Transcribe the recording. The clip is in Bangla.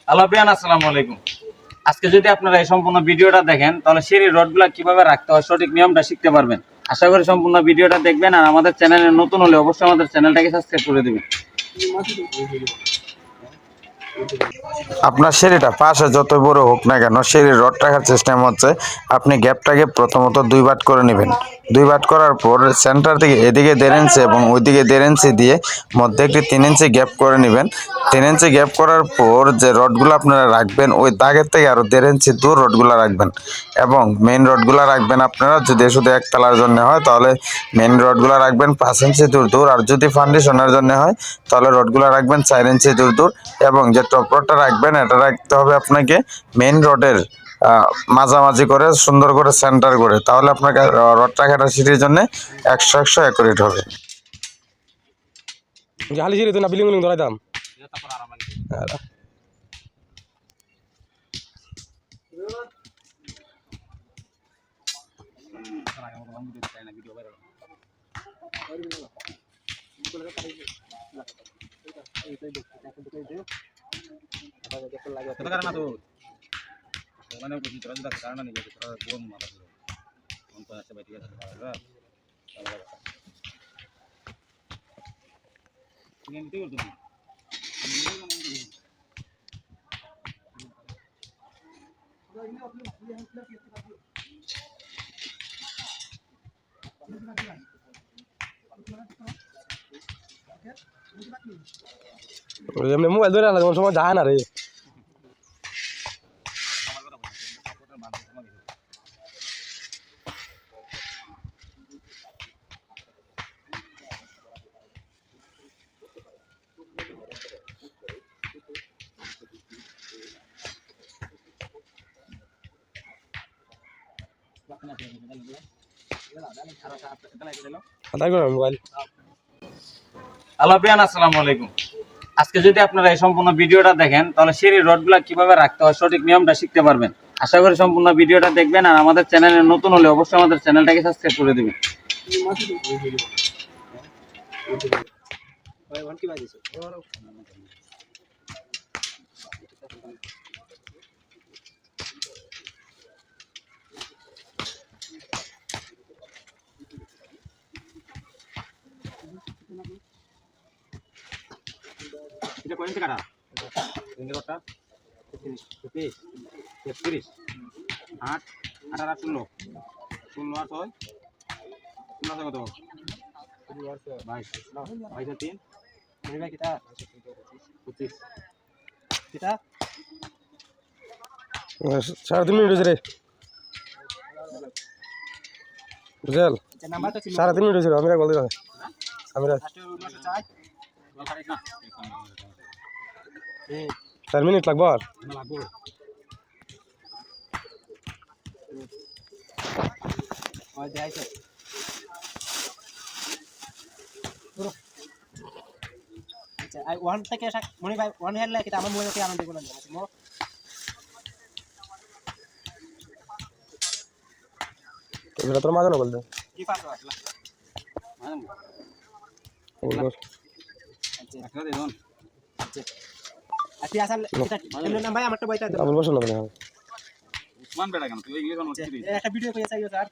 হ্যালো বিয়ান, আসসালামু আলাইকুম। আজকে যদি আপনারা এই সম্পূর্ণ ভিডিওটা দেখেন তাহলে সিঁড়ির রডগুলো কিভাবে রাখতে হয় সঠিক নিয়মটা শিখতে পারবেন। আশা করি সম্পূর্ণ ভিডিওটা দেখবেন, আর আমাদের চ্যানেলে নতুন হলে অবশ্যই আমাদের চ্যানেলটাকে সাবস্ক্রাইব করে দিবেন। আপনার সিঁড়িটা পাশে যত বড় হোক না কেন, সিঁড়ির রড রাখার সিস্টেম হচ্ছে আপনি গ্যাপটাকে প্রথমত 2 ভাগ করে নেবেন। 2 ভাগ করার পর সেন্টার থেকে এদিকে 1.5 ইঞ্চি এবং ওইদিকে 1.5 ইঞ্চি দিয়ে মধ্যে একটি 3 ইঞ্চি গ্যাপ করে নেবেন। 3 ইঞ্চি গ্যাপ করার পর যে রডগুলো আপনারা রাখবেন ওই দাগের থেকে আরও 1.5 ইঞ্চি দূর রডগুলো রাখবেন, এবং মেইন রডগুলো রাখবেন আপনারা যদি শুধু একতলার জন্য হয় তাহলে মেইন রডগুলো রাখবেন 5 ইঞ্চি দূর দূর, আর যদি ফাউন্ডেশনের জন্য হয় তাহলে রডগুলো রাখবেন 4 ইঞ্চি দূর দূর, এবং যে টপ রডটা রাখবেন এটা রাখতে হবে আপনাকে মেইন রডের মাঝামাঝি করে সুন্দর করে সেন্টার করে, তাহলে আপনাকে রড রাখাটা সিঁড়ির জন্য 100 অ্যাকুরেট হবে। জালি জিরে তো না বিলিং বিলিং ধরাই দাম এমনি মোবাইল ধরে আলাদা সময় যায় না রে। মোবাইল হ্যালো বিয়ান, আসসালামু আলাইকুম। আজকে যদি আপনারা এই সম্পূর্ণ ভিডিওটা দেখেন তাহলে সিঁড়ির রডগুলো কিভাবে রাখতে হয় সঠিক নিয়মটা শিখতে পারবেন। আশা করি সম্পূর্ণ ভিডিওটা দেখবেন, আর আমাদের চ্যানেলে নতুন হলে অবশ্যই আমাদের চ্যানেলটাকে সাবস্ক্রাইব করে দিবেন। এটা কোন থেকে কাটা? তিন রডটা 33 33 8 18 16 16 আর 6 16 কত? 22 22 3 মনে ভাই কিটা 25 কিটা 3.5 মিনিট হয়েছে রে বুঝল। 3.5 মিনিট হয়েছে আমি বলতে আমি 4 মিনিট লাগবো আর ওয়ান থেকে মনে ভাই ওয়ান হেড লাগে আমার মনে হচ্ছে আনন্দ বলেন এটা তোর মাঝে না বলতে কি পাস আসলা একটা দে দন আচ্ছা আসলে এটা নাম ভাই আমারটা বইতা দাও বলবো না উসমান বেড়া কেন তুই ইংলিশ বানাচ্ছিস? একটা ভিডিও কইয়া চাইও স্যার।